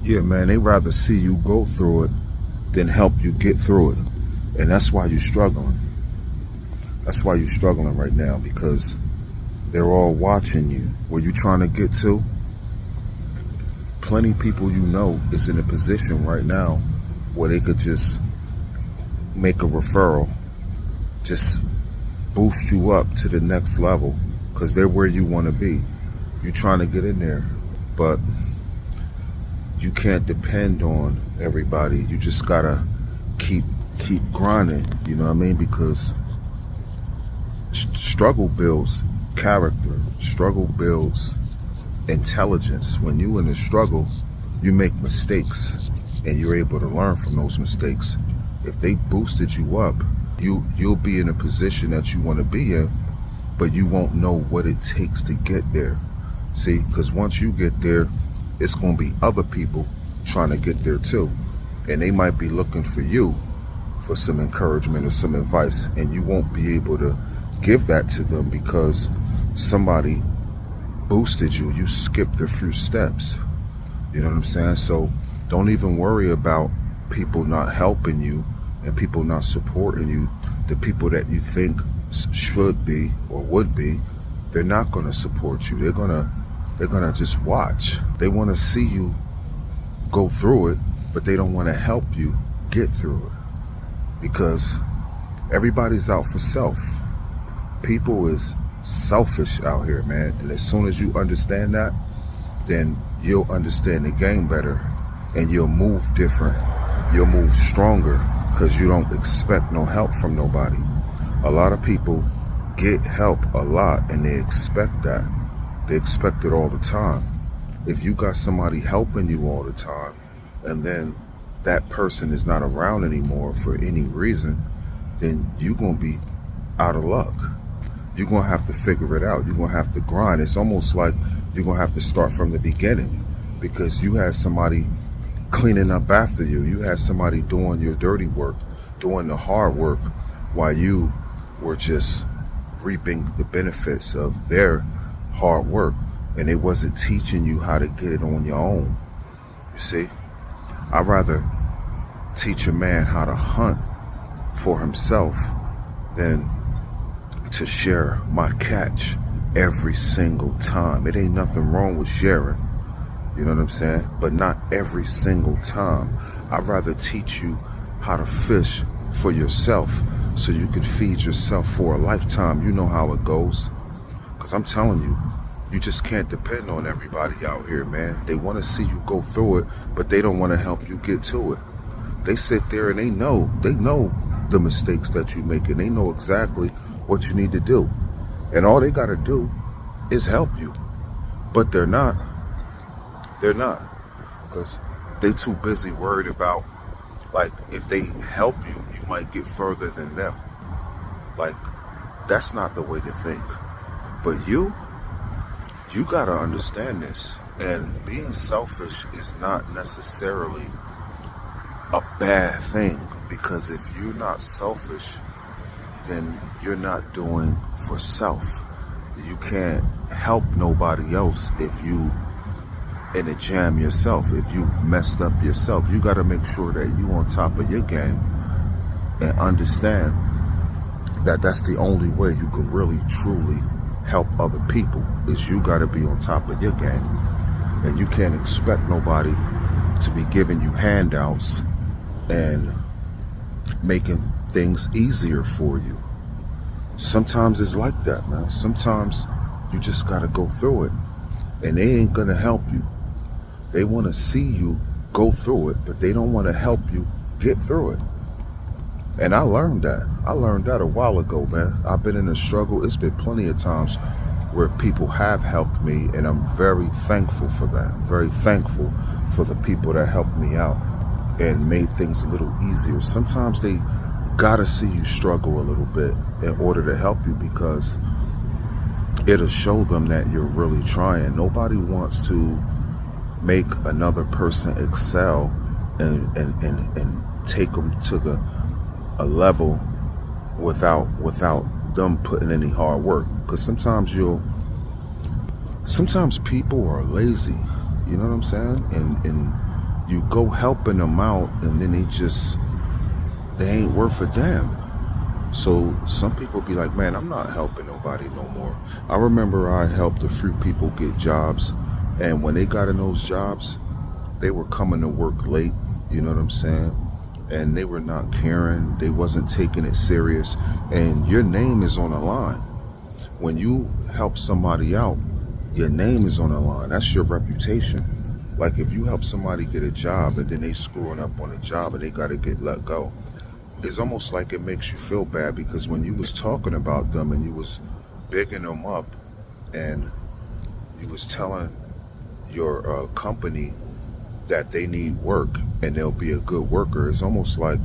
Yeah, man, they rather see you go through it than help you get through it. And that's why you're struggling. That's why you're struggling right now, because they're all watching you. Where you trying to get to? Plenty of people you know is in a position right now where they could just make a referral, just boost you up to the next level, because they're where you want to be. You're trying to get in there, but you can't depend on everybody. You just gotta keep grinding, you know what I mean? Because struggle builds character. Struggle builds intelligence. When you in a struggle, you make mistakes and you're able to learn from those mistakes. If they boosted you up, you'll be in a position that you want to be in, but you won't know what it takes to get there. See, because once you get there, it's going to be other people trying to get there too, and they might be looking for you for some encouragement or some advice, and you won't be able to give that to them because somebody boosted you. You skipped a few steps. You know what I'm saying? So don't even worry about people not helping you and people not supporting you. The people that you think should be or would be, they're not going to support you. They're gonna just watch. They want to see you go through it, but they don't want to help you get through it, because everybody's out for self. People is selfish out here, man. And as soon as you understand that, then you'll understand the game better, and you'll move different. You'll move stronger, because you don't expect no help from nobody. A lot of people get help a lot, and they expect that. They expect it all the time. If you got somebody helping you all the time, and then that person is not around anymore for any reason, then you're going to be out of luck. You're going to have to figure it out. You're going to have to grind. It's almost like you're going to have to start from the beginning, because you had somebody cleaning up after you. You had somebody doing your dirty work, doing the hard work, while you were just reaping the benefits of their hard work, and they wasn't teaching you how to get it on your own. You see, I'd rather teach a man how to hunt for himself than to share my catch every single time. It ain't nothing wrong with sharing, you know what I'm saying? But not every single time. I'd rather teach you how to fish for yourself so you can feed yourself for a lifetime. You know how it goes. Because I'm telling you, you just can't depend on everybody out here, man. They want to see you go through it, but they don't want to help you get to it. They sit there and they know the mistakes that you make, and they know exactly what you need to do. And all they got to do is help you. But they're not. They're not. Because they too busy worried about, like, if they help you, you might get further than them. Like, that's not the way to think. But you got to understand this. And being selfish is not necessarily a bad thing, because if you're not selfish, then you're not doing for self. You can't help nobody else if you in a jam yourself. If you messed up yourself, you got to make sure that you on top of your game and understand that that's the only way you can really truly help other people, is you got to be on top of your game. And you can't expect nobody to be giving you handouts and making things easier for you. Sometimes it's like that, man. Sometimes you just got to go through it, and they ain't going to help you. They want to see you go through it, but they don't want to help you get through it. And I learned that. I learned that a while ago, man. I've been in a struggle. It's been plenty of times where people have helped me, and I'm very thankful for that. I'm very thankful for the people that helped me out and made things a little easier. Sometimes they gotta see you struggle a little bit in order to help you, because it'll show them that you're really trying. Nobody wants to make another person excel and take them to a level without them putting any hard work. Because sometimes people are lazy, you know what I'm saying? And You go helping them out, and then they ain't worth a damn. So some people be like, man, I'm not helping nobody no more. I remember I helped a few people get jobs, and when they got in those jobs, they were coming to work late, you know what I'm saying? And they were not caring, they wasn't taking it serious, and your name is on the line. When you help somebody out, your name is on the line. That's your reputation. Like if you help somebody get a job and then they screwing up on a job and they got to get let go, it's almost like it makes you feel bad, because when you was talking about them and you was bigging them up and you was telling your company that they need work and they'll be a good worker, it's almost like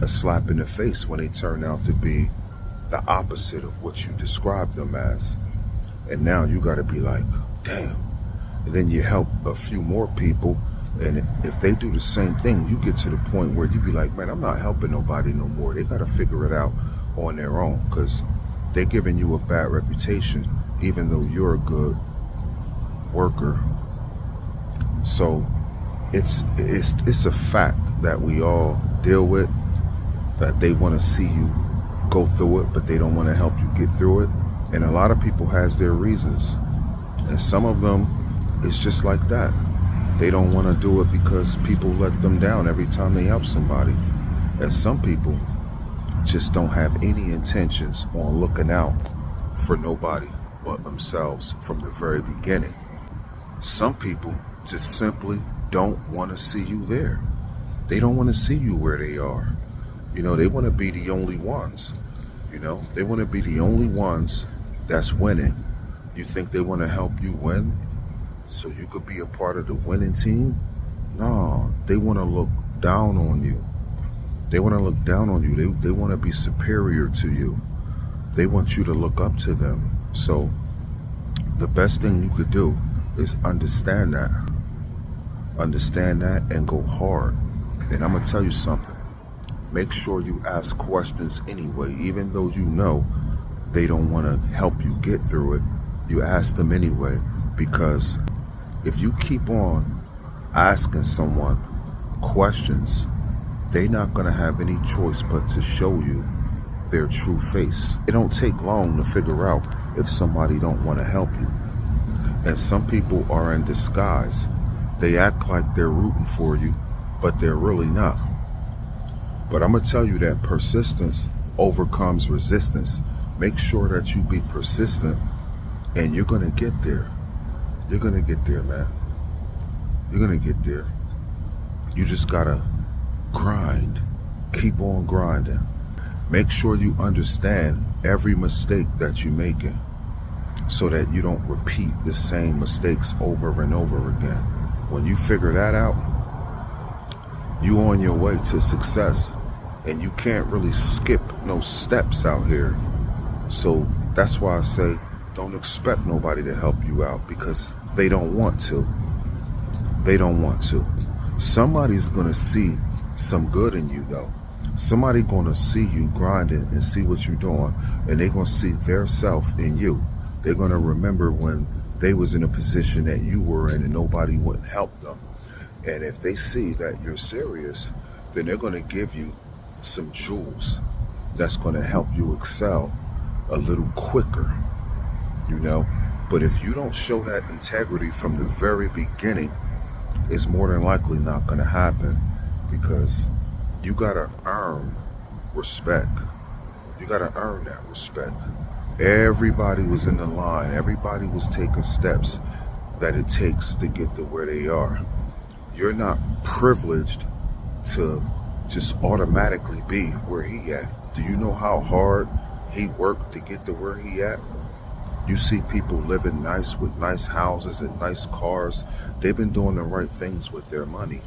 a slap in the face when they turn out to be the opposite of what you described them as. And now you got to be like, damn. And then you help a few more people, and if they do the same thing, you get to the point where you be like, man, I'm not helping nobody no more. They got to figure it out on their own, because they're giving you a bad reputation even though you're a good worker. So it's a fact that we all deal with, that they want to see you go through it, but they don't want to help you get through it. And a lot of people has their reasons, and some of them is just like that. They don't want to do it because people let them down every time they help somebody. And some people just don't have any intentions on looking out for nobody but themselves from the very beginning. Some people just simply don't want to see you there. They don't want to see you where they are. You know, they want to be the only ones. You know, they want to be the only ones that's winning. You think they want to help you win so you could be a part of the winning team? No, they want to look down on you. They want to look down on you. They want to be superior to you. They want you to look up to them. So the best thing you could do is understand that. Understand that and go hard. And I'm going to tell you something. Make sure you ask questions anyway, even though you know they don't want to help you get through it. You ask them anyway, because if you keep on asking someone questions, they're not going to have any choice but to show you their true face. It don't take long to figure out if somebody don't want to help you. And some people are in disguise. They act like they're rooting for you, but they're really not. But I'm going to tell you that persistence overcomes resistance. Make sure that you be persistent, and you're going to get there. You're going to get there, man. You're going to get there. You just got to grind. Keep on grinding. Make sure you understand every mistake that you're making so that you don't repeat the same mistakes over and over again. When you figure that out, you on your way to success, and you can't really skip no steps out here. So that's why I say don't expect nobody to help you out, because they don't want to. They don't want to. Somebody's gonna see some good in you though. Somebody gonna see you grinding and see what you're doing, and they're gonna see their self in you. They're gonna remember when they was in a position that you were in and nobody wouldn't help them. And if they see that you're serious, then they're gonna give you some jewels that's gonna help you excel a little quicker, you know. But if you don't show that integrity from the very beginning, it's more than likely not gonna happen, because you gotta earn respect. You gotta earn that respect. Everybody was in the line. Everybody was taking steps that it takes to get to where they are. You're not privileged to just automatically be where he at. Do you know how hard he worked to get to where he at? You see people living nice with nice houses and nice cars. They've been doing the right things with their money,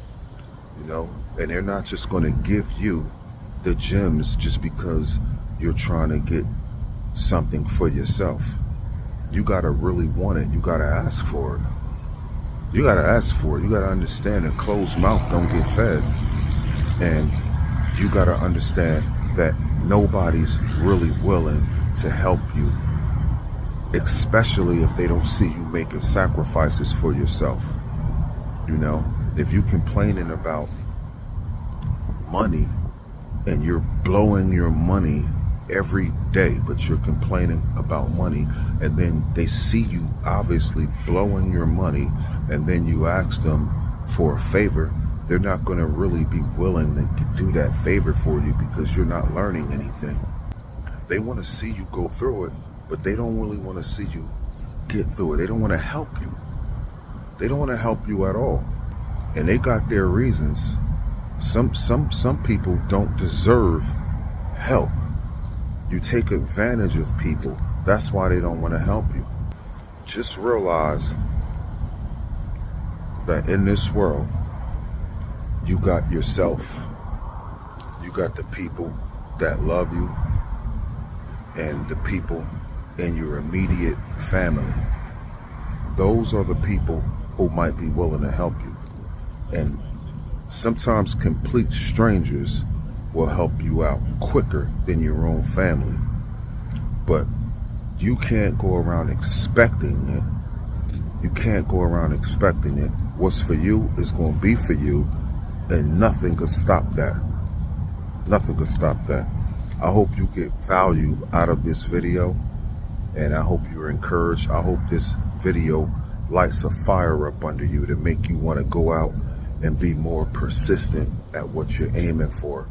you know, and they're not just going to give you the gems just because you're trying to get something for yourself. You got to really want it. You got to ask for it. You got to ask for it. You got to understand a closed mouth don't get fed. And you got to understand that nobody's really willing to help you, especially if they don't see you making sacrifices for yourself. You know, If you're complaining about money and you're blowing your money every day, but you're complaining about money, and then they see you obviously blowing your money, and then you ask them for a favor, they're not going to really be willing to do that favor for you because you're not learning anything. They want to see you go through it, but they don't really want to see you get through it. They don't want to help you. They don't want to help you at all. And they got their reasons. Some people don't deserve help. You take advantage of people. That's why they don't want to help you. Just realize that in this world, you got yourself, you got the people that love you, and the people in your immediate family. Those are the people who might be willing to help you. And sometimes complete strangers will help you out quicker than your own family. But you can't go around expecting it. You can't go around expecting it. What's for you is going to be for you, and nothing could stop that. Nothing could stop that. I hope you get value out of this video, and I hope you're encouraged. I hope this video lights a fire up under you to make you want to go out and be more persistent at what you're aiming for,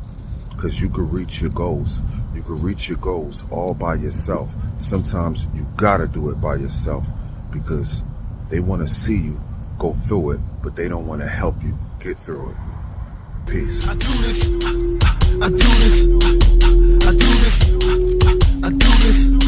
because you could reach your goals. You could reach your goals all by yourself. Sometimes you gotta do it by yourself because they want to see you go through it, but they don't want to help you get through it. Peace. I do this, I do this, I do this, I do this.